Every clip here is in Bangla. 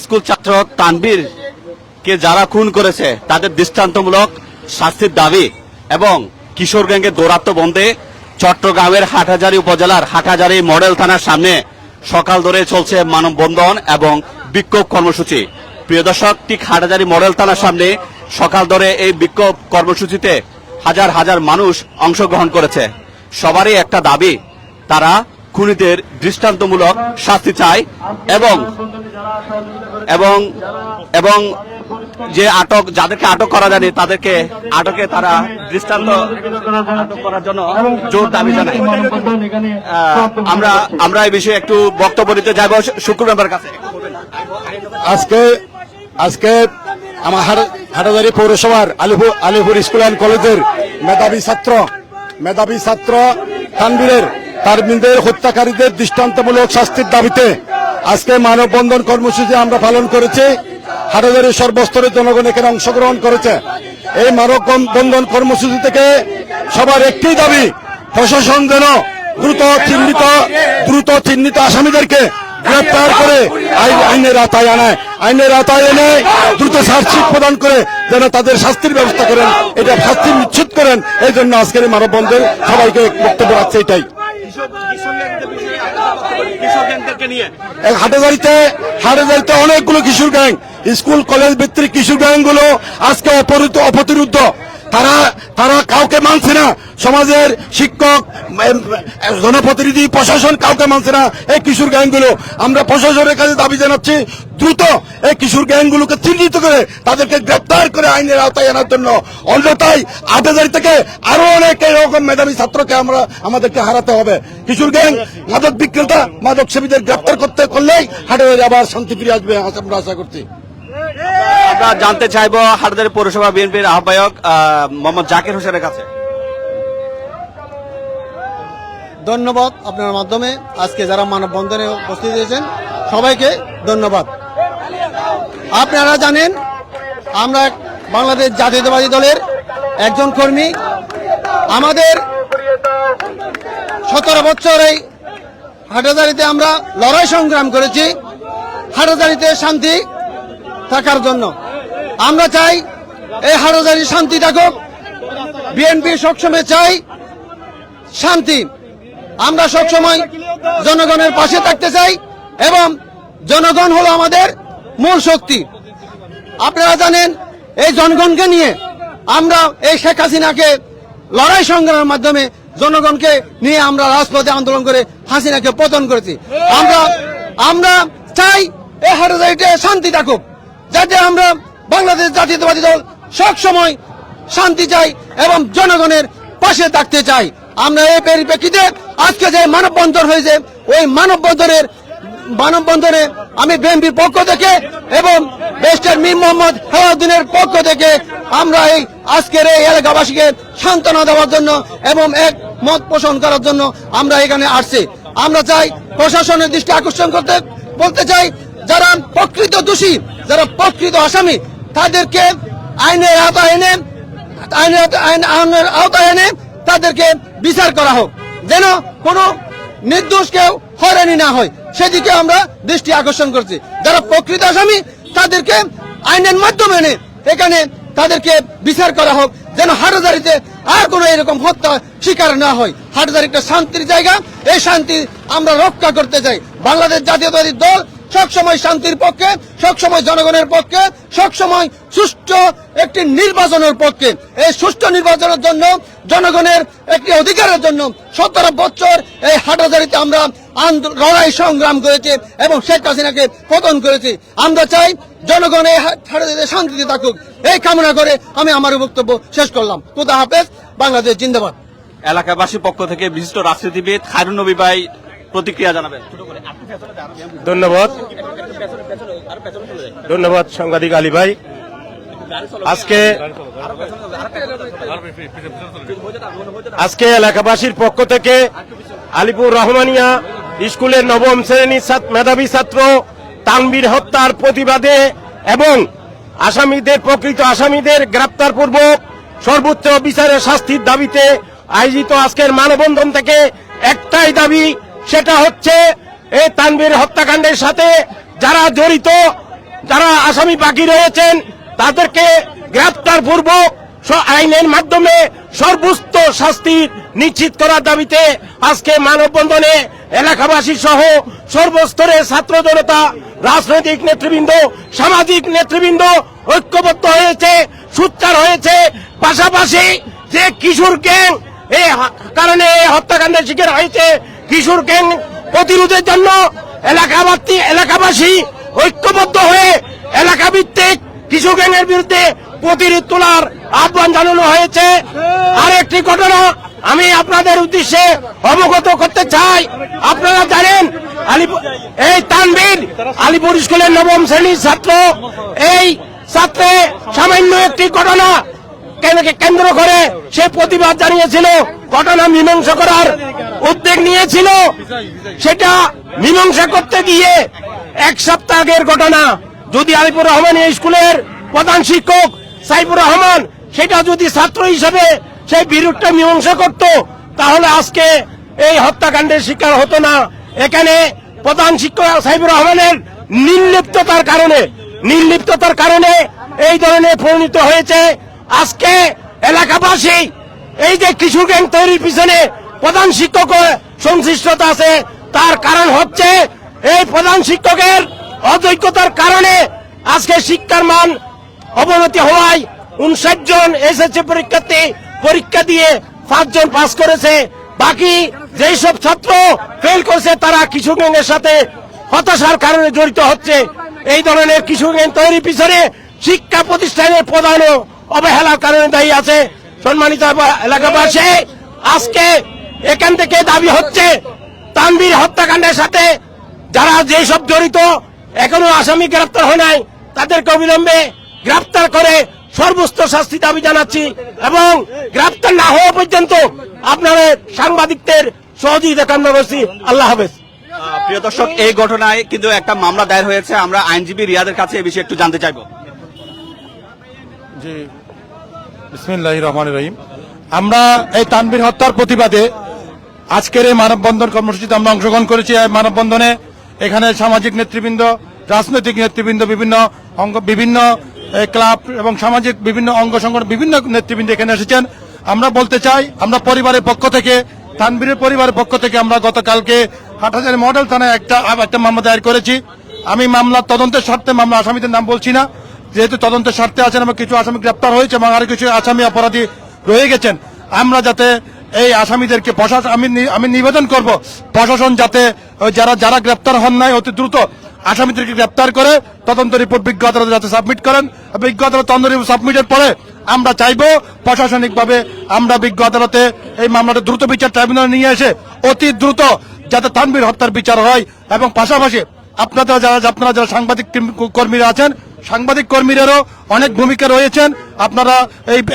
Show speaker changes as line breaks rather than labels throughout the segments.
স্কুল ছাত্র তানভীর কে যারা খুন করেছে তাদের দৃষ্টান্তমূলক শাস্তির দাবি এবং কিশোর গ্যাংয়ের দৌরাত্ম্য বন্ধে চট্টগ্রামের হাটহাজারী উপজেলার হাটহাজারী মডেল থানার সামনে সকাল ধরে চলছে মানববন্ধন এবং বিক্ষোভ কর্মসূচি। প্রিয় দর্শক, ঠিক হাটহাজারী মডেল থানার সামনে সকাল ধরে এই বিক্ষোভ কর্মসূচিতে হাজার হাজার মানুষ অংশগ্রহণ করেছে। সবারই একটা দাবি, তারা খুনিদের দৃষ্টান্তমূলক শাস্তি চায় এবং এবং এবং যে যাদেরকে আটক করা যায়নি তাদেরকে আটকে তারা দৃষ্টান্ত আটক করার জন্য জোর দাবি জানায়। আমরা এই বিষয়ে একটু বক্তব্য দিতে যাব শুক্র মেম্বার কাছে।
আজকে আমার হাটহাজারী পৌরসভার আলিপুর স্কুল অ্যান্ড কলেজের মেধাবী ছাত্র তানভীরের হত্যাকারীদের দৃষ্টান্তমূলক শাস্তির দাবিতে আজকে মানববন্ধন কর্মসূচি আমরা পালন করেছি। হাটহাজারীর সর্বস্তরের জনগণ এখানে অংশগ্রহণ করেছে। এই মানববন্ধন কর্মসূচি থেকে সবার একটি দাবি, প্রশাসন যেন দ্রুত চিহ্নিত আসামিদেরকে গ্রেপ্তার করে আইনের আওতায় এনে দ্রুত চার্জশিট প্রদান করে যেন তাদের শাস্তির ব্যবস্থা করেন, এটা শাস্তি নিশ্চিত করেন। এই জন্য আজকের এই মানববন্ধন সবাইকে বক্তব্য রাখছে। এটাই হাটহাজারীতে অনেকগুলো কিশোর গ্যাং, স্কুল কলেজ ভিত্তিক কিশোর গ্যাং গুলো আজকে অপতিরুদ্ধ। তারা কাউকে মানছে না, সমাজের শিক্ষক, জনপ্রতিনিধি, প্রশাসন কাউকে মানছে না এই কিশোর গ্যাংগুলো। আমরা প্রশাসনের কাছে দাবি জানাচ্ছি, দ্রুত এই কিশোর গ্যাংগুলোকে চিহ্নিত করে তাদেরকে গ্রেপ্তার করে আইনের আওতায় আনার জন্য। অন্যথায় হাটহাজারী থেকে আরো অনেক এরকম মেধাবী ছাত্রকে আমাদেরকে হারাতে হবে। কিশোর গ্যাং, মাদক বিক্রেতা, মাদক সেবীদের গ্রেপ্তার করলেই হাটহাজারী আবার শান্তি ফিরে আসবে আমরা আশা করছি।
আমরা জানতে চাইব হাটহাজারী পৌরসভা বিএনপির আহ্বায়ক মোহাম্মদ জাকির হোসেনের কাছে।
ধন্যবাদ। আপনার মাধ্যমে আজকে যারা মানববন্ধনে উপস্থিত হয়েছেন সবাইকে ধন্যবাদ। আপনারা জানেন আমরা বাংলাদেশ জাতীয়তাবাদী দলের একজন কর্মী। আমাদের 17 বছর এই হাটহাজারীতে আমরা লড়াই সংগ্রাম করেছি হাটহাজারীতে শান্তি থাকার জন্য। আমরা চাই এই হাটহাজারী শান্তি থাকুক। বিএনপি সবসময় চাই শান্তি। আমরা সবসময় জনগণের পাশে থাকতে চাই এবং জনগণ হলো আমাদের মূল শক্তি। আপনারা জানেন এই জনগণকে নিয়ে আমরা এই শেখ হাসিনাকে লড়াই সংগ্রামের মাধ্যমে জনগণকে নিয়ে আমরা রাজপথে আন্দোলন করে হাসিনাকে পতন করেছি। আমরা চাই এই হাটহাজারীতে শান্তি থাকুক, যাতে আমরা বাংলাদেশ জাতীয়তাবাদী দল সবসময় শান্তি চাই এবং জনগণের পাশে থাকতে চাই। আমরা এই পরিপ্রেক্ষিতে আজকে যে মানববন্ধন হয়েছে ওই মানববন্ধনে আমি বিএনপির পক্ষ থেকে এবং ব্যারিস্টার মীর মোহাম্মদ হেলাউদ্দিনের পক্ষ থেকে আমরা এই আজকের এই এলাকাবাসীকে সান্ত্বনা দেওয়ার জন্য এবং এক মত পোষণ করার জন্য আমরা এখানে আসছি। আমরা চাই প্রশাসনের দৃষ্টি আকর্ষণ করতে বলতে চাই, যারা প্রকৃত দোষী, যারা প্রকৃত আসামি তাদেরকে আইনের আওতায় এনে তাদেরকে বিচার করা হোক, যেন কোনো নির্দোষ কেউ হয়রানি না হয় সেদিকে আমরা দৃষ্টি আকর্ষণ করছি। যারা প্রকৃত আসামি তাদেরকে আইনের মাধ্যমে এনে এখানে তাদেরকে বিচার করা হোক, যেন হাটহাজারীতে আর কোনো এরকম হত্যা শিকার না হয়। হাটহাজারী একটা শান্তির জায়গা, এই শান্তি আমরা রক্ষা করতে চাই। বাংলাদেশ জাতীয়তাবাদী দল সবসময় শান্তির পক্ষে, সবসময় জনগণের পক্ষে, সবসময় সুষ্ঠু একটি নির্বাচনের পক্ষে। এই সুষ্ঠু নির্বাচনের জন্য, জনগণের একটি অধিকারের জন্য 17 বছর এই হাটহাজারীতে আমরা লড়াই সংগ্রাম করেছি এবং শেখ হাসিনাকে পতন করেছি। আমরা চাই জনগণ এই হাটহাজারীতে শান্তিতে থাকুক, এই কামনা করে আমি আমার বক্তব্য শেষ করলাম। খোদা হাফেজ, বাংলাদেশ জিন্দাবাদ।
এলাকাবাসীর পক্ষ থেকে বিশিষ্ট রাজনীতিবিদ খায়রুন নবী ভাই প্রতিক্রিয়া জানাবেন।
ধন্যবাদ সাংবাদিক আলী ভাই। আজকে এলাকাবাসীর পক্ষ থেকে আলিপুর রহমানিয়া স্কুলের 9ম শ্রেণীর মেধাবী ছাত্র তানভীর হত্যার প্রতিবাদে এবং প্রকৃত আসামিদের গ্রেপ্তার পূর্বক সর্বোচ্চ বিচারের শাস্তির দাবিতে আয়োজিত আজকের মানববন্ধন থেকে একটাই দাবি, সেটা হচ্ছে এই তানভীর হত্যাকাণ্ডের সাথে যারা জড়িত যারা আসামি বাকি রয়েছেন তাদেরকে গ্রেপ্তার পূর্বক আইনের মাধ্যমে সর্বোচ্চ শাস্তি নিশ্চিত করার দাবিতে আজকে মানববন্ধনে এলাকাবাসী সহ সর্বস্তরের ছাত্র জনতা, রাজনৈতিক নেতৃবৃন্দ, সামাজিক নেতৃবৃন্দ ঐক্যবদ্ধ হয়েছে, সোচ্চার হয়েছে। পাশাপাশি যে কিশোর গ্যাং এই কারণে হত্যাকাণ্ডের শিকার হয়েছে, কিশোর গ্যাং প্রতিরোধের জন্য এলাকাবাসী ঐক্যবদ্ধ হয়ে এলাকাভিত্তিক কিশোর গ্যাংয়ের বিরুদ্ধে প্রতিরোধ তোলার আহ্বান জানানো হয়েছে। আরেকটি ঘটনা আমি আপনাদের উদ্দেশ্যে অবগত করতে চাই। আপনারা জানেন এই তানভীর আলিপুর স্কুলের নবম শ্রেণীর ছাত্র। এই ছাত্রে সামান্য একটি ঘটনা কেন্দ্র করে সে প্রতিবাদ জানিয়েছিল, ঘটনা মীমাংসা করার উদ্যোগ নিয়েছিল। সেটা মীমাংসা করতে গিয়ে এক সপ্তাহ আগের ঘটনা, যদি আলিপুর রহমান স্কুলের প্রধান শিক্ষক সাইফুর রহমান সেটা যদি ছাত্র হিসেবে সেই বিরোধটা মীমাংসা করত, তাহলে আজকে এই হত্যাকাণ্ডের শিকার হতো না। এখানে প্রধান শিক্ষক সাইফুর রহমানের নির্লিপ্ততার কারণে এই ধরনের পরিণত হয়েছে। আজকে এলাকাবাসী এই যে কিশোর গ্যাং তৈরির পিছনে প্রধান শিক্ষক সংশ্লিষ্টতা আছে, তার কারণ হচ্ছে এই প্রধান শিক্ষকের অযোগ্যতার কারণে আজকে শিক্ষার মান অবনতি হওয়ায় 59 জন এসএসসি পরীক্ষার্থী পরীক্ষা দিয়ে 5 জন পাস করেছে। বাকি যেই সব ছাত্র ফেল করেছে তারা কিশোর গ্যাংয়ের সাথে হতাশার কারণে জড়িত হচ্ছে। এই ধরনের কিশোর গ্যাং তৈরির পিছনে শিক্ষা প্রতিষ্ঠানের প্রধান অবহেলার কারণে দায়ী আছে। সম্মানিত এলাকাবাসী, আজকে এখান থেকে দাবি হচ্ছে তানভীর হত্যাকাণ্ডের সাথে যারা যেসব জড়িত এখনো আসামি গ্রেপ্তার হয় নাই, তাদেরকে অবিলম্বে গ্রেপ্তার করে সর্বোচ্চ শাস্তি দাবি জানাচ্ছি এবং গ্রেপ্তার না হওয়া পর্যন্ত আপনারা সাংবাদিকদের সহযোগিতা কামনা করছি। আল্লাহ হাফেজ।
প্রিয় দর্শক, এই ঘটনায় কিন্তু একটা মামলা দায়ের হয়েছে। আমরা আইনজীবী রিয়াদের কাছে এই বিষয়ে একটু জানতে চাইবো।
জি, বিসমিল্লাহির রহমানির রহিম। আমরা এই তানভীর হত্যার প্রতিবাদে আজকের এই মানববন্ধন কর্মসূচিতে আমরা অংশগ্রহণ করেছি। এই মানববন্ধনে এখানে সামাজিক নেতৃবৃন্দ, রাজনৈতিক নেতৃবৃন্দ, বিভিন্ন ক্লাব এবং সামাজিক বিভিন্ন অঙ্গ সংগঠন, বিভিন্ন নেতৃবৃন্দ এখানে এসেছেন। আমরা বলতে চাই, আমরা পরিবারের পক্ষ থেকে, তানভীরের পরিবারের পক্ষ থেকে আমরা গতকালকে হাটহাজারী মডেল থানায় একটা মামলা দায়ের করেছি। আমি মামলার তদন্তের স্বার্থে মামলা আসামিদের নাম বলছি না, যেহেতু তদন্তের স্বার্থে আছেন এবং কিছু আসামি গ্রেপ্তার হয়েছে এবং আরো কিছু আসামি অপরাধী রয়ে গেছেন। আমরা যাতে এই আসামিদেরকে আমি নিবেদন করব প্রশাসন যাতে যারা গ্রেপ্তার হন নাই অতি দ্রুত আসামিদেরকে গ্রেপ্তার করে তদন্ত রিপোর্ট বিজ্ঞ আদালতে যাতে সাবমিট করেন। বিজ্ঞ আদালত তদন্ত রিপোর্ট সাবমিটের পরে আমরা চাইব প্রশাসনিকভাবে আমরা বিজ্ঞ আদালতে এই মামলাটা দ্রুত বিচার ট্রাইব্যুনালে নিয়ে এসে অতি দ্রুত যাতে তানভীর হত্যার বিচার হয়। এবং পাশাপাশি আপনারা যারা সাংবাদিক কর্মীরা আছেন, সাংবাদিক কর্মীদেরও অনেক ভূমিকা রয়েছেন। আপনারা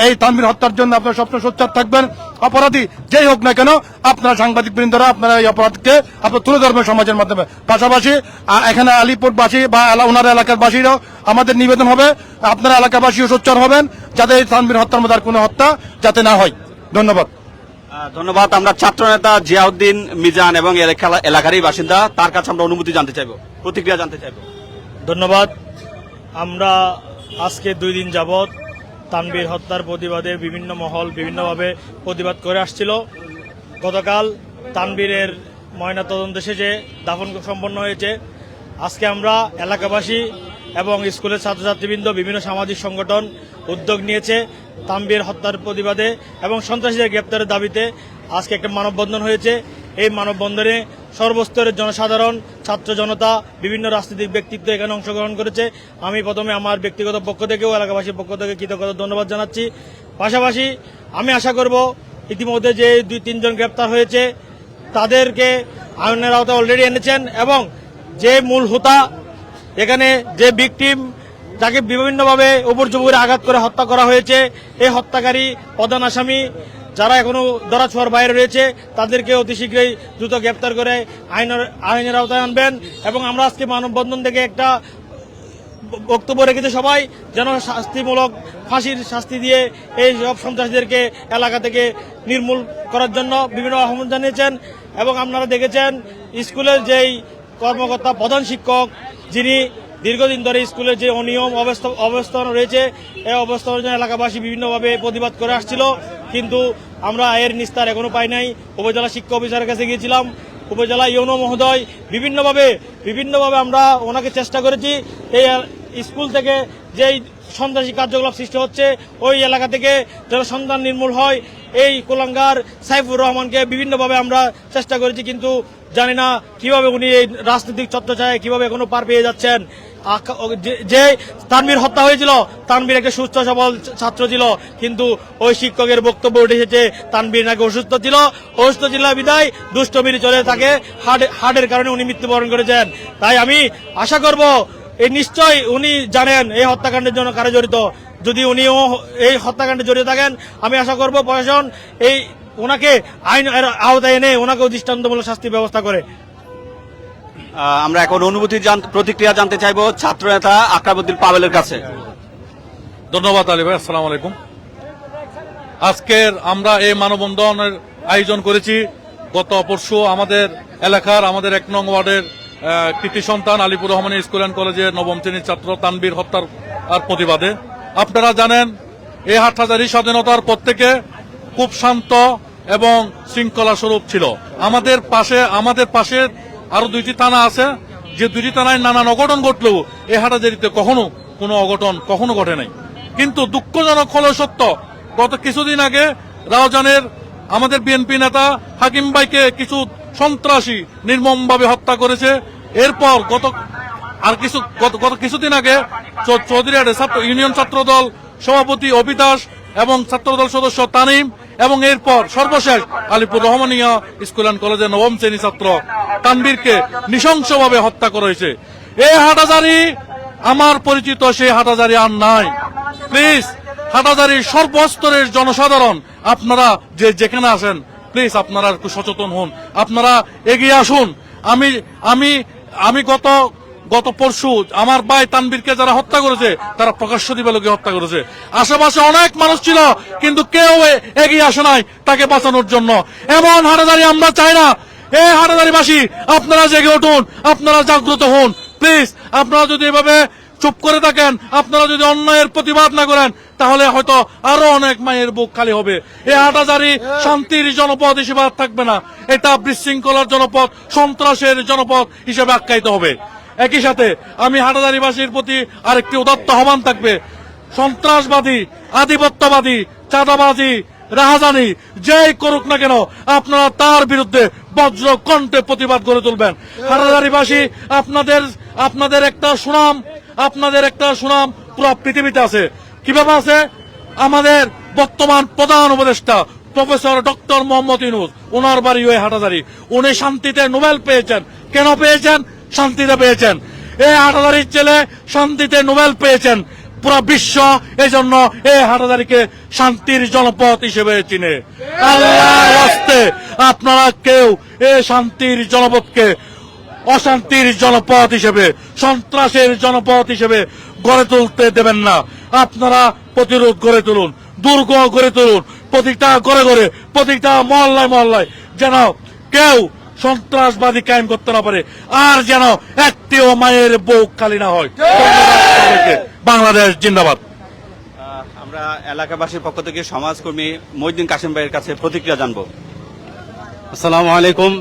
এই তানভীর হত্যার জন্য আপনারা সবসময় সোচ্চার থাকবেন। অপরাধী যেই হোক না কেন, আপনারা সাংবাদিক বৃন্দরা আপনারা এই অপরাধকে আপনারা তুলে ধরবেন সমাজের মাধ্যমে। পাশাপাশি এখানে আলিপুরবাসী বা ওনার এলাকার বাসীরাও আমাদের নিবেদন হবে আপনারা এলাকাবাসীও সোচ্চার হবেন যাতে এই তানভীর হত্যার মধ্যে আর কোনো হত্যা যাতে না হয়। ধন্যবাদ।
ধন্যবাদ। আমরা ছাত্র নেতা জিয়াউদ্দিন মিজান এবং এলাকারই বাসিন্দা, তার কাছে আমরা অনুমতি জানতে চাইবো, প্রতিক্রিয়া জানতে চাইবো।
ধন্যবাদ। আমরা আজকে 2 দিন যাবৎ তানভীর হত্যার প্রতিবাদে বিভিন্ন মহল বিভিন্নভাবে প্রতিবাদ করে আসছিল। গতকাল তানভীরের ময়নাতদন্ত শেষে দাফন সম্পন্ন হয়েছে। আজকে আমরা এলাকাবাসী এবং স্কুলের ছাত্রছাত্রীবৃন্দ, বিভিন্ন সামাজিক সংগঠন উদ্যোগ নিয়েছে তানভীর হত্যার প্রতিবাদে এবং সন্ত্রাসীদের গ্রেপ্তারের দাবিতে আজকে একটা মানববন্ধন হয়েছে। এই মানববন্ধনে সর্বস্তরের জনসাধারণ, ছাত্র জনতা, বিভিন্ন রাজনৈতিক ব্যক্তিত্ব এখানে অংশগ্রহণ করেছে। আমি প্রথমে আমার ব্যক্তিগত পক্ষ থেকেও এলাকাবাসীর পক্ষ থেকে কৃতজ্ঞতা ধন্যবাদ জানাচ্ছি। পাশাপাশি আমি আশা করব ইতিমধ্যে যে 2-3 জন গ্রেপ্তার হয়েছে তাদেরকে আইনের আওতায় অলরেডি এনেছেন এবং যে মূল হোতা, এখানে যে ভিকটিম যাকে বিভিন্নভাবে উপর্যুপরে আঘাত করে হত্যা করা হয়েছে, এই হত্যাকারী প্রধান আসামি যারা এখনো ধরাছোঁয়ার বাইরে রয়েছে তাদেরকে অতি শীঘ্রই দ্রুত গ্রেপ্তার করে আইনের আওতায় আনবেন। এবং আমরা আজকে মানববন্ধন থেকে একটা বক্তব্য রেখেছে সবাই যেন শাস্তিমূলক ফাঁসির শাস্তি দিয়ে এই সব সন্ত্রাসীদেরকে এলাকা থেকে নির্মূল করার জন্য বিভিন্ন আহ্বান জানিয়েছেন। এবং আপনারা দেখেছেন স্কুলের যেই কর্মকর্তা, প্রধান শিক্ষক যিনি দীর্ঘদিন ধরে স্কুলের যে অনিয়ম অবস্থান রয়েছে, এই অবস্থানের জন্য এলাকাবাসী বিভিন্নভাবে প্রতিবাদ করে আসছিল, কিন্তু আমরা এর নিস্তার এখনো পাই নাই। উপজেলা শিক্ষা অফিসারের কাছে গিয়েছিলাম, উপজেলা ইউনো মহোদয় বিভিন্নভাবে আমরা ওনাকে চেষ্টা করেছি এই স্কুল থেকে যেই সন্ত্রাসী কার্যকলাপ সৃষ্টি হচ্ছে ওই এলাকা থেকে যেন সন্ধান নির্মূল হয়, এই কুলাঙ্গার সাইফুর রহমানকে বিভিন্নভাবে আমরা চেষ্টা করেছি, কিন্তু জানি না কিভাবে উনি এই রাজনৈতিক ছত্রছায়ায় কিভাবে এখনো পার পেয়ে যাচ্ছেন। যে তানভীর হত্যা হয়েছিল, তানভীর একটা সুস্থ সবল ছাত্র ছিল, কিন্তু ওই শিক্ষকের বক্তব্য উঠে এসেছে তানভীর নাকি অসুস্থ ছিল বিদায় দুষ্টমির চলে তাকে হার্টের কারণে উনি মৃত্যুবরণ করেছেন। তাই আমি আশা করব এই নিশ্চয় উনি জানেন এই হত্যাকাণ্ডের জন্য কারা জড়িত। যদি উনিও এই হত্যাকাণ্ডে জড়িত থাকেন, আমি আশা করব প্রশাসন এই ওনাকে আইনের আওতায় এনে ওনাকেও দৃষ্টান্তমূলক শাস্তির ব্যবস্থা করে।
আমরা এখন প্রতিক্রিয়া জানতে চাইবো ছাত্র নেতা আকরামউদ্দিন পাবেলের কাছে।
ধন্যবাদ আলী ভাই, আসসালামু আলাইকুম। আজকের আমরা এই মানববন্ধনের আয়োজন করেছি গত পরশু আমাদের এলাকার আমাদের 1 নং ওয়ার্ডের কৃতি সন্তান আলিপুর রহমান স্কুল অ্যান্ড কলেজের 9ম শ্রেণীর ছাত্র তানভীর হত্যার প্রতিবাদে। আপনারা জানেন এই হাটহাজারী স্বাধীনতার পর থেকে খুব শান্ত এবং শৃঙ্খলা স্বরূপ ছিল। আমাদের পাশে আরো 2টি থানা আছে, যে 2টি থানায় নানান অঘটন ঘটলেও এই হাটহাজারীতে কোনো অঘটন কখনো ঘটে নাই। কিন্তু দুঃখজনক হলো সত্য, গত কিছুদিন আগে রাউজানের আমাদের বিএনপি নেতা হাকিম ভাইকে কিছু সন্ত্রাসী নির্মমভাবে হত্যা করেছে। এরপর গত কিছুদিন আগে চৌধুরীহাটে ইউনিয়ন ছাত্রদল সভাপতি অবিদাস এবং ছাত্রদল সদস্য তানিম এবং এরপর সর্বশেষ আলিপুর রহমানিয়া স্কুল অ্যান্ড কলেজের 9ম শ্রেণী ছাত্র তানভীরকে নৃশংসভাবে হত্যা করা হয়েছে। এই হাটহাজারী আমার পরিচিত সেই হাটহাজারী আর নাই। প্লিজ হাটহাজারীর সর্বস্তরের জনসাধারণ আপনারা যেখানে আসেন, প্লিজ আপনারা একটু সচেতন হন, আপনারা এগিয়ে আসুন। আমি গত পরশু আমার ভাই তানভীরকে যারা হত্যা করেছে তারা প্রকাশ্য দিবালোকে হত্যা করেছে। আশেপাশে অনেক মানুষ ছিল, কিন্তু কেউ এগিয়ে আসে নাই তাকে বাঁচানোর জন্য। এমন হাটহাজারী আমরা চাই না। এই হাটহাজারীবাসী আপনারা জেগে উঠুন, আপনারা জাগ্রত হন। প্লিজ আপনারা যদি এভাবে চুপ করে থাকেন, আপনারা যদি অন্যায়ের প্রতিবাদ না করেন, তাহলে হয়তো আরো অনেক মায়ের বুক খালি হবে। এই হাটহাজারী শান্তির জনপদ হিসেবে আর থাকবে না, এটা বিশৃঙ্খলার জনপদ, সন্ত্রাসের জনপদ হিসেবে আখ্যায়িত হবে। একই সাথে আমি হাটহাজারীবাসীর প্রতি আরেকটি উদাত্ত আহ্বান থাকবে, সন্ত্রাসবাদী, আধিপত্যবাদী, চাঁদাবাজি, রাহাজানি যেই করুক না কেন আপনারা তার বিরুদ্ধে বজ্র কণ্ঠে প্রতিবাদ গড়ে তুলবেন। হাটহাজারীবাসী আপনাদের একটা সুনাম পুরো পৃথিবীতে আছে। কিভাবে আছে? আমাদের বর্তমান প্রধান উপদেষ্টা প্রফেসর ডক্টর মোহাম্মদ ইউনূস, ওনার বাড়ি ওই হাটহাজারী। উনি শান্তিতে নোবেল পেয়েছেন। কেন পেয়েছেন? শান্তিতে পেয়েছেন। এই হাটহাজারীর ছেলে শান্তিতে নোবেল পেয়েছেন। পুরো বিশ্ব এই জন্য এই হাটহাজারীকে শান্তির জনপদ হিসেবে চিনে। আল্লাহর রাস্তে আপনারা কেউ এই শান্তির জনপদকে অশান্তির জনপদ হিসেবে, সন্ত্রাসের জনপদ হিসেবে গড়ে তুলতে দেবেন না। আপনারা প্রতিরোধ গড়ে তুলুন, দুর্গ গড়ে তুলুন, প্রতিটা ঘরে প্রতিটা মহল্লায় যেন কেউ সন্ত্রাসবাদী কায়েম করতে না পারে, আর যেন একটিও মায়ের বুক খালি না হয়। বাংলাদেশ জিন্দাবাদ।
আমরা এলাকাবাসীর পক্ষ থেকে সমাজকর্মী মহিউদ্দিন কাসেম ভাইয়ের কাছে প্রতিক্রিয়া জানবো।
আসসালামু আলাইকুম।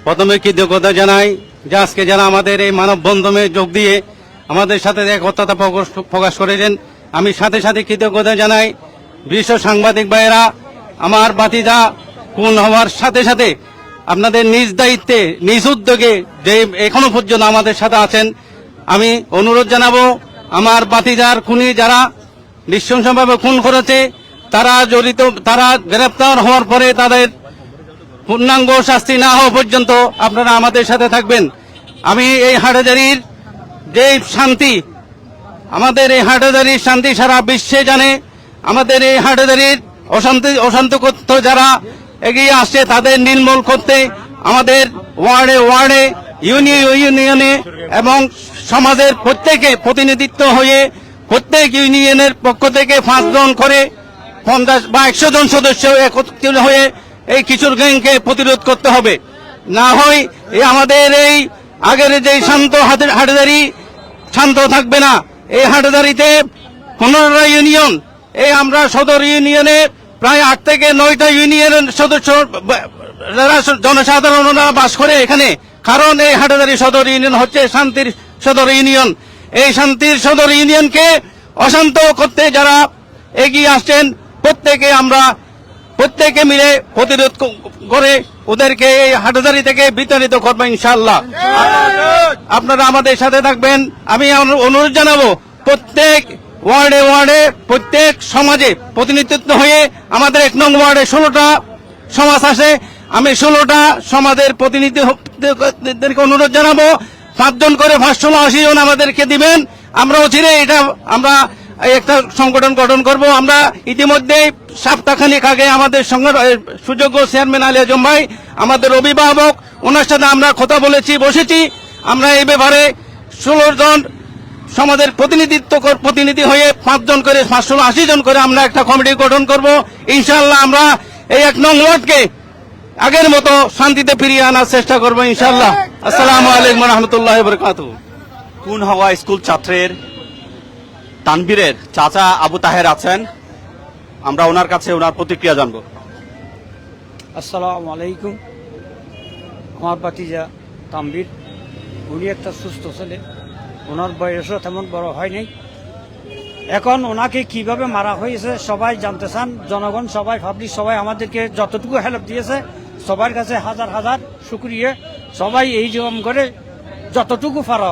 প্রথমে কৃতজ্ঞতা জানাই যে আজকে যারা আমাদের এই মানববন্ধনে যোগ দিয়ে আমাদের সাথে একতা প্রকাশ করেছেন, আমি সাথে সাথে কৃতজ্ঞতা জানাই বিশ্ব সাংবাদিক ভাইয়েরা। আমার বাতিজা খুন হওয়ার সাথে সাথে আপনাদের নিজ দায়িত্বে নিজ উদ্যোগে যে এখনো পর্যন্ত আমাদের সাথে আছেন, আমি অনুরোধ জানাবো আমার বাতিজার খুনি যারা নৃশংসভাবে খুন করেছে তারা গ্রেপ্তার হওয়ার পরে তাদের পূর্ণাঙ্গ শাস্তি না হওয়া পর্যন্ত আপনারা আমাদের সাথে থাকবেন। আমি এই হাটহাজারীর যে শান্তি, আমাদের এই হাটহাজারীর শান্তি সারা বিশ্বে জানে। আমাদের এই হাটহাজারীর অশান্তি করতে যারা এগিয়ে আসছে তাদের নির্মূল করতে আমাদের ওয়ার্ডে ইউনিয়নে এবং সমাজের প্রত্যেকে প্রতিনিধিত্ব হয়ে প্রত্যেক ইউনিয়নের পক্ষ থেকে 5 জন করে 50 বা 100 জন সদস্য একত্রিত হয়ে এই কিশোর গ্যাংকে প্রতিরোধ করতে হবে। না হয় আমাদের এই আগের যে শান্ত হাটহাজারী শান্ত থাকবে না। এই হাটহাজারীতে 15টা ইউনিয়ন, এই আমরা সদর ইউনিয়নে প্রায় 8 থেকে 9টা ইউনিয়নের সদস্য যারা জনসাধারণরা বাস করে এখানে। কারণ এই হাটহাজারী সদর ইউনিয়ন হচ্ছে শান্তির সদর ইউনিয়ন। এই শান্তির সদর ইউনিয়নকে অশান্ত করতে যারা এগিয়ে আসছেন প্রত্যেকে মিলে প্রতিরোধ করে ওদেরকে এই হাটহাজারী থেকে বিতাড়িত করবো ইনশাআল্লাহ। আপনারা আমাদের সাথে থাকবেন। আমি অনুরোধ জানাবো প্রত্যেক ওয়ার্ডে ওয়ার্ডে প্রত্যেক সমাজে প্রতিনিধিত্ব হয়ে আমাদের 1 নং ওয়ার্ডে 16টা সমাজ আছে। আমি 16টা সমাজের প্রতিনিধিদেরকে অনুরোধ জানাবো 5 জন করে 580 জন আমাদেরকে দিবেন। আমরা অচিরে আমরা একটা সংগঠন গঠন করব। আমরা ইতিমধ্যে সপ্তাহখানেক আগে আমাদের সঙ্গে সুযোগ্য চেয়ারম্যান আলী আজম ভাই আমাদের অভিভাবক, ওনার সাথে আমরা কথা বসেছি। আমরা এই ব্যাপারে 16 জন সমাজের প্রতিনিধি হয়ে 5 জন করে 580 জন করে আমরা একটা কমিটি গঠন করব। ইনশাআল্লাহ আমরা এই 1 নং ওয়ার্ডকে আগের মতো শান্তিতে ফিরিয়ে আনার চেষ্টা করবো ইনশাআল্লাহ। আসসালামু আলাইকুম ওয়া রাহমাতুল্লাহি ওয়া বারাকাতুহু।
কোন হওয়া স্কুল ছাত্রের তানভীরের চাচা আবু তাহের আছেন, আমরা ওনার কাছে ওনার প্রতিক্রিয়া জানবো।
আসসালামু আলাইকুম। আমার ভাতিজা তানভীর, উনি একটা সুস্থ ছেলে, ওনার বয়সও তেমন বড় হয় নাই। এখন ওনাকে কিভাবে মারা হয়েছে সবাই জানতে চান, জনগণ সবাই পাবলিক সবাই আমাদেরকে যতটুকু হেল্প দিয়েছে সবার কাছে হাজার হাজার শুকরিয়া। সবাই এই রকম করে যতটুকু পারা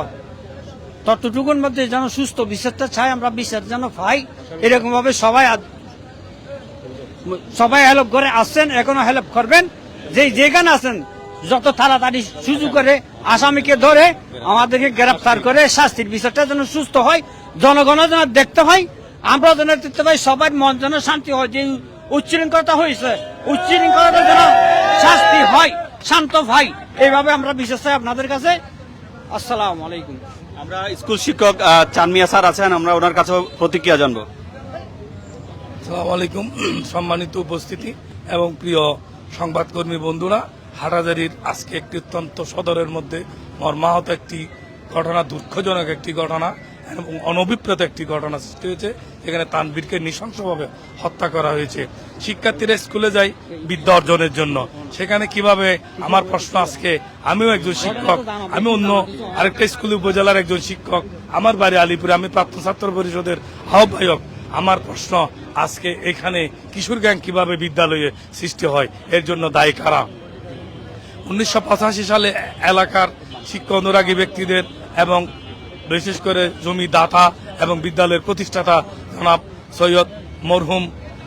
ততটুকুর মধ্যে যেন সুস্থ বিচারটা চাই, আমরা বিচার যেন পাই, এরকম ভাবে সবাই হেল্প করে আসছেন, এখনো হেল্প করবেন। যেখানে আছেন যত তাড়াতাড়ি সুযোগ করে আসামিকে ধরে আমাদেরকে গ্রেফতার করে শাস্তির বিচারটা যেন সুস্থ হয়, জনগণের যেন দেখতে হয়, আমরা যেন দেখতে পাই, সবার মন যেন শান্তি হয়। যে উচ্ছৃঙ্খলতা হয়েছে উচ্ছৃঙ্খলতা যেন শাস্তি হয়, শান্ত হয়, এইভাবে আমরা বিশেষ চাই আপনাদের কাছে। আসসালামু আলাইকুম।
আমরা স্কুল শিক্ষক চানমিয়া স্যার আছেন, আমরা ওনার কাছে প্রতিক্রিয়া জানবো।
আসসালামু আলাইকুম। সম্মানিত উপস্থিতি এবং প্রিয় সংবাদকর্মী বন্ধুরা, হাটহাজারীর আজকে একটি অত্যন্ত সদরের মধ্যে মর্মাহত একটি ঘটনা, দুঃখজনক একটি ঘটনা এবং অনভিপ্রেত একটি ঘটনা সৃষ্টি হয়েছে। এখানে তানভীরকে নৃশংসভাবে হত্যা করা হয়েছে। শিক্ষার্থীরা স্কুলে যায় বিদ্যা অর্জনের জন্য, সেখানে কিভাবে, আমার প্রশ্ন আজকে, আমিও একজন শিক্ষক, আমি অন্য আরেকটা স্কুলে উপজেলার একজন শিক্ষক, আমার বাড়ি আলিপুরে, আমি প্রাক্তন ছাত্র পরিষদের আহ্বায়ক। আমার প্রশ্ন আজকে এখানে কিশোর গ্যাং কিভাবে বিদ্যালয়ে সৃষ্টি হয়, এর জন্য দায়ী কারা? 1985 সালে এলাকার শিক্ষা অনুরাগী ব্যক্তিদের এবং বিশেষ করে জমিদাতা এবং বিদ্যালয়ের প্রতিষ্ঠাতা জনাব সৈয়দ মরহুম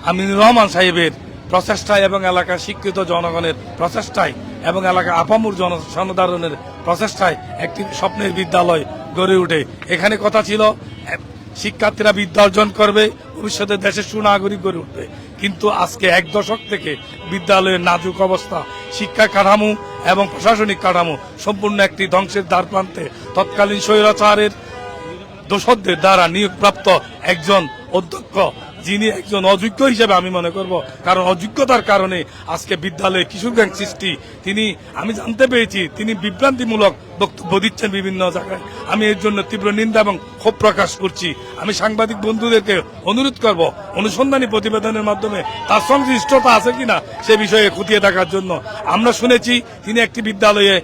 আমিনুর রহমান সাহেবের প্রচেষ্টায় এবং এলাকার শিক্ষিত জনগণের প্রচেষ্টায় এবং এলাকার আপামর জনসাধারণের প্রচেষ্টায় একটি স্বপ্নের বিদ্যালয় গড়ে ওঠে। এখানে কথা ছিল শিক্ষার্থীরা বিদ্যা অর্জন করবে, ভবিষ্যতে দেশের সুনাগরিক গড়ে উঠবে। কিন্তু আজকে 1 দশক থেকে বিদ্যালয়ের নাজুক অবস্থা, শিক্ষা কাঠামো এবং প্রশাসনিক কাঠামো সম্পূর্ণ একটি ধ্বংসের দ্বার প্রান্তে। তৎকালীন স্বৈরাচারের দোষরদের দ্বারা নিয়োগপ্রাপ্ত একজন অধ্যক্ষ, যিনি একজন অযোগ্য হিসেবে আমি মনে করব, কারণ অযোগ্যতার কারণে আজকে বিদ্যালয়ে কিশোর গ্যাং সৃষ্টি। আমি জানতে পেরেছি তিনি বিভ্রান্তিমূলক বক্তব্য দিচ্ছেন বিভিন্ন জায়গায়। আমি এর জন্য তীব্র নিন্দা এবং ক্ষোভ প্রকাশ করছি। আমি সাংবাদিক বন্ধুদেরকে অনুরোধ করব অনুসন্ধানী প্রতিবেদনের মাধ্যমে তার সংশ্লিষ্টতা আছে কিনা সে বিষয়ে খতিয়ে দেখার জন্য। আমরা শুনেছি তিনি একটি বিদ্যালয়ে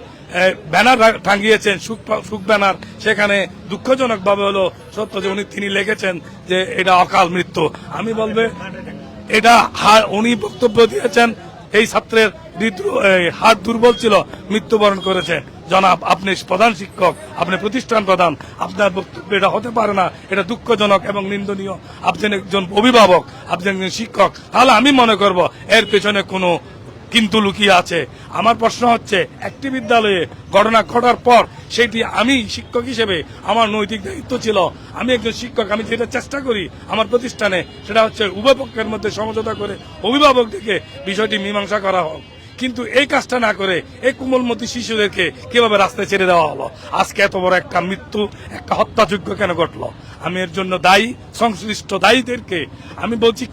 ব্যানার টাঙিয়েছেন, সুখ ব্যানার, সেখানে দুঃখজনকভাবে হলো সত্য যে তিনি লিখেছেন যে এটা অকাল মৃত্যু। আমি বলবে এটা উনি বক্তব্য দিয়েছেন এই ছাত্রের হার্ট দুর্বল ছিল, মৃত্যুবরণ করেছে। জনাব, আপনি প্রধান শিক্ষক, আপনি প্রতিষ্ঠান প্রধান, আপনার বক্তব্য এটা হতে পারে না, এটা দুঃখজনক এবং নিন্দনীয়। আপনি একজন অভিভাবক, আপনি একজন শিক্ষক, তাহলে আমি মনে করব এর পেছনে কোনো কিন্তু লুকিয়ে আছে। আমার প্রশ্ন হচ্ছে, একটি বিদ্যালয়ে ঘটনা ঘটার পর সেটি আমি শিক্ষক হিসেবে আমার নৈতিক দায়িত্ব ছিল, আমি একজন শিক্ষক, আমি যেটা চেষ্টা করি আমার প্রতিষ্ঠানে সেটা হচ্ছে উভয় পক্ষের মধ্যে সমঝোতা করে অভিভাবক থেকে বিষয়টি মীমাংসা করা হোক। কিন্তু এই কাজটা না করে এই কোমলমতি শিশুদেরকে কিভাবে রাস্তায় ছেড়ে দেওয়া হলো? আজকে এত বড় একটা মৃত্যু, একটা হত্যাযোগ্য কেন ঘটলো? আমি এর জন্য দায়ী, সংশ্লিষ্ট দায়ীদেরকে আমি বলছি,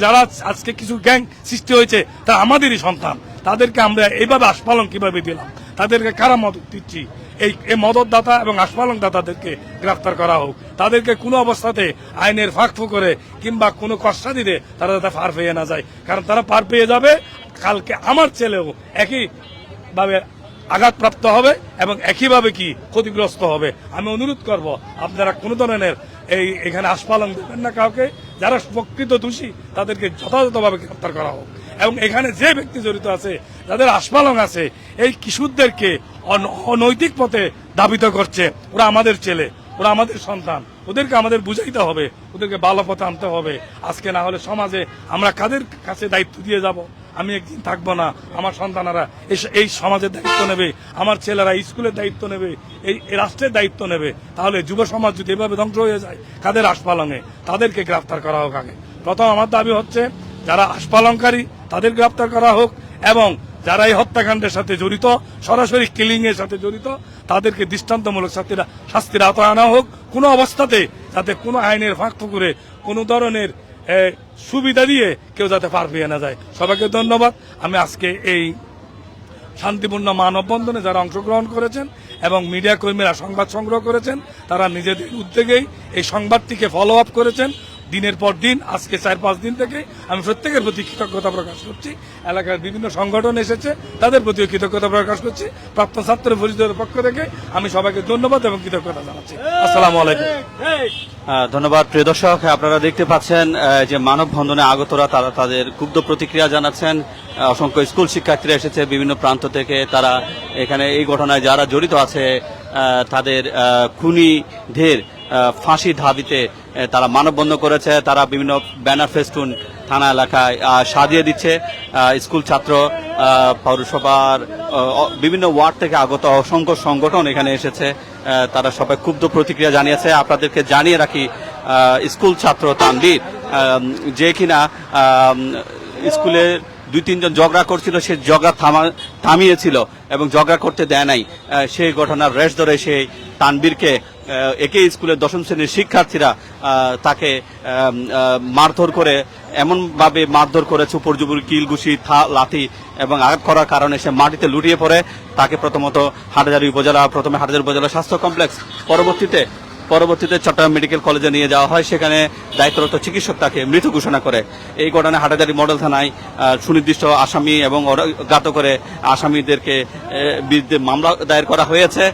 যারা আজকে কিশোর গ্যাং সৃষ্টি হয়েছে তা আমাদেরই সন্তান, তাদেরকে আমরা এইভাবে আস্ফালন কিভাবে দিলাম, তাদেরকে কারা মদত দিচ্ছি? এই মদতদাতা এবং আস্ফালন দাতাদেরকে গ্রেফতার করা হোক। তাদেরকে কোনো অবস্থাতে আইনের ফাঁক করে কিংবা কোনো কষ্ট দিলে তারা যাতে পার পেয়ে না যায়, কারণ তারা পার পেয়ে যাবে কালকে আমার ছেলেও একইভাবে আঘাতপ্রাপ্ত হবে এবং একইভাবে কি ক্ষতিগ্রস্ত হবে। আমি অনুরোধ করব আপনারা কোনো ধরনের এখানে আস্ফালন দেবেন না কাউকে। যারা প্রকৃত দোষী তাদেরকে যথাযথভাবে গ্রেফতার করা হোক এবং এখানে যে ব্যক্তি জড়িত আছে, যাদের আস্ফালন আছে, এই কিশোরদেরকে অনৈতিক পথে দাবিত করছে। ওরা আমাদের ছেলে, ওরা আমাদের সন্তান, ওদেরকে আমাদের বুঝাইতে হবে, ওদেরকে ভালো পথে আনতে হবে। আজকে না হলে সমাজে আমরা কাদের কাছে দায়িত্ব দিয়ে যাব? আমি একদিন থাকবো না, আমার সন্তানেরা এই সমাজের দায়িত্ব নেবে, আমার ছেলেরা স্কুলের দায়িত্ব নেবে, এই রাষ্ট্রের দায়িত্ব নেবে। তাহলে যুব সমাজ যদি এভাবে ধ্বংস হয়ে যায় কাদের আস্ফালনে, তাদেরকে গ্রেফতার করা হোক আগে। প্রথম আমার দাবি হচ্ছে যারা আস্ফালনকারী তাদের গ্রেফতার করা হোক এবং যারা এই হত্যাকাণ্ডের সাথে জড়িত, সরাসরি কিলিং এর সাথে জড়িত, তাদেরকে দৃষ্টান্তমূলক শাস্তির আওতায় আনা হোক। কোনো অবস্থাতে যাতে কোনো আইনের ফাঁক করে কোনো ধরনের সুবিধা দিয়ে কেউ যাতে পার পেয়ে না যায়। সবাইকে ধন্যবাদ। আমি আজকে এই শান্তিপূর্ণ মানববন্ধনে যারা অংশগ্রহণ করেছেন এবং মিডিয়া কর্মীরা সংবাদ সংগ্রহ করেছেন, তারা নিজেদের উদ্যোগেই এই সংবাদটিকে ফলো আপ করেছেন দিনের পর দিন। আজকে 4-5 দিন থেকে আমি প্রত্যেকের প্রতি কৃতজ্ঞতা প্রকাশ করছি। এলাকার বিভিন্ন সংগঠন এসেছে, তাদের প্রতিও কৃতজ্ঞতা প্রকাশ করছি। প্রাপ্ত ছাত্র পরিষদের পক্ষ থেকে আমি সবাইকে ধন্যবাদ এবং কৃতজ্ঞতা জানাচ্ছি। আসসালামু আলাইকুম।
ধন্যবাদ। প্রিয় দর্শক, আপনারা দেখতে পাচ্ছেন যে মানববন্ধনে আগতরা তারা তাদের ক্ষুব্ধ প্রতিক্রিয়া জানাচ্ছেন। অসংখ্য স্কুল শিক্ষার্থীরা এসেছে বিভিন্ন প্রান্ত থেকে। তারা এখানে এই ঘটনায় যারা জড়িত আছে তাদের খুনিদের ফাঁসি দাবিতে তারা মানববন্ধন করেছে। তারা বিভিন্ন ব্যানার ফেস্টুন থানা এলাকায় সাজিয়ে দিচ্ছে। স্কুল ছাত্র, পৌরসভার বিভিন্ন ওয়ার্ড থেকে আগত অসংখ্য সংগঠন এখানে এসেছে। তারা সবাই ক্ষুব্ধ প্রতিক্রিয়া জানিয়েছে। আপনাদেরকে জানিয়ে রাখি, স্কুল ছাত্র তানভীর যে কিনা স্কুলে 2-3 জন ঝগড়া করছিল, সে ঝগড়া থামিয়েছিল এবং ঝগড়া করতে দেয় নাই। সেই ঘটনার রেশ ধরে সেই তানভীরকে একই স্কুলের 10ম শ্রেণীর শিক্ষার্থীরা তাকে মারধর করে, এমনভাবে মারধর করেছে, উপর্যুপুর কিল, ঘুষি, লাথি এবং আঘাত করার কারণে সে মাটিতে লুটিয়ে পড়ে। তাকে প্রথমে হাটহাজারী উপজেলা স্বাস্থ্য কমপ্লেক্স, পরবর্তীতে চট্টগ্রাম মেডিকেল কলেজে নিয়ে যাওয়া হয়। সেখানে দায়িত্বরত চিকিৎসক তাকে মৃত ঘোষণা করে। এই ঘটনায় হাটহাজারী মডেল থানায় সুনির্দিষ্ট আসামি এবং অজ্ঞাত করে আসামিদেরকে বিরুদ্ধে মামলা দায়ের করা হয়েছে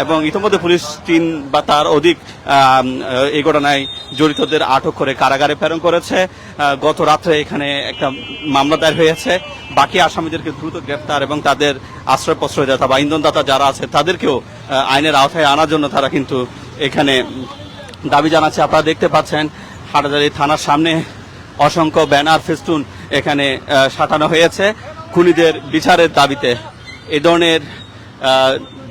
এবং ইতিমধ্যে পুলিশ 3 বা তার অধিক এই ঘটনায় জড়িতদের আটক করে কারাগারে প্রেরণ করেছে। গত রাত্রে এখানে একটা মামলা দায়ের হয়েছে। বাকি আসামিদেরকে দ্রুত গ্রেফতার এবং তাদের আশ্রয় প্রশ্রয়দাতা বা ইন্ধনদাতা যারা আছে তাদেরকেও আইনের আওতায় আনার জন্য তারা কিন্তু এখানে দাবি জানাচ্ছে। আপনারা দেখতে পাচ্ছেন হাটহাজারী থানার সামনে অসংখ্য ব্যানার ফেস্টুন এখানে সাঁটানো হয়েছে খুনিদের বিচারের দাবিতে। এই ধরনের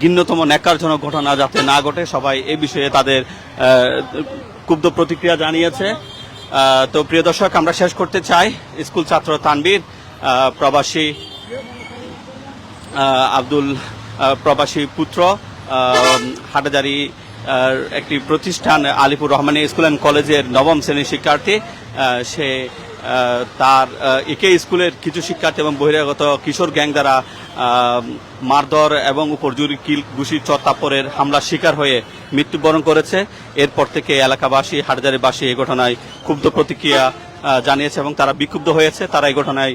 ঘৃণ্যতম ন্যাক্কারজনক ঘটনা যাতে না ঘটে, সবাই এই বিষয়ে তাদের ক্ষুব্ধ প্রতিক্রিয়া জানিয়েছে। তো প্রিয় দর্শক, আমরা শেষ করতে চাই স্কুল ছাত্র তানভীর, প্রবাসী প্রবাসী পুত্র, হাটহাজারী একটি প্রতিষ্ঠান আলিপুর রহমানী স্কুল অ্যান্ড কলেজের 9ম শ্রেণীর শিক্ষার্থী। সে তার একই স্কুলের কিছু শিক্ষার্থী এবং বহিরাগত কিশোর গ্যাং দ্বারা মারধর এবং উপর্যুরি কিল, ঘুষি, চড়-থাপ্পড়ের হামলার শিকার হয়ে মৃত্যুবরণ করেছে। এরপর থেকে এলাকাবাসী, হাটহাজারীবাসী এই ঘটনায় ক্ষুব্ধ প্রতিক্রিয়া জানিয়েছে এবং তারা বিক্ষুব্ধ হয়েছে। তারা এই ঘটনায়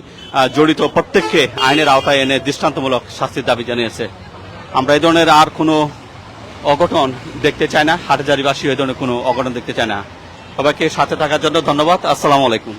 জড়িত প্রত্যেককে আইনের আওতায় এনে দৃষ্টান্তমূলক শাস্তির দাবি জানিয়েছে। আমরা এই ধরনের আর কোনো অঘটন দেখতে চাই না, হাটহাজারীবাসী এই ধরনের কোনো অঘটন দেখতে চায় না। সবাইকে সাথে থাকার জন্য ধন্যবাদ। আসসালামু আলাইকুম।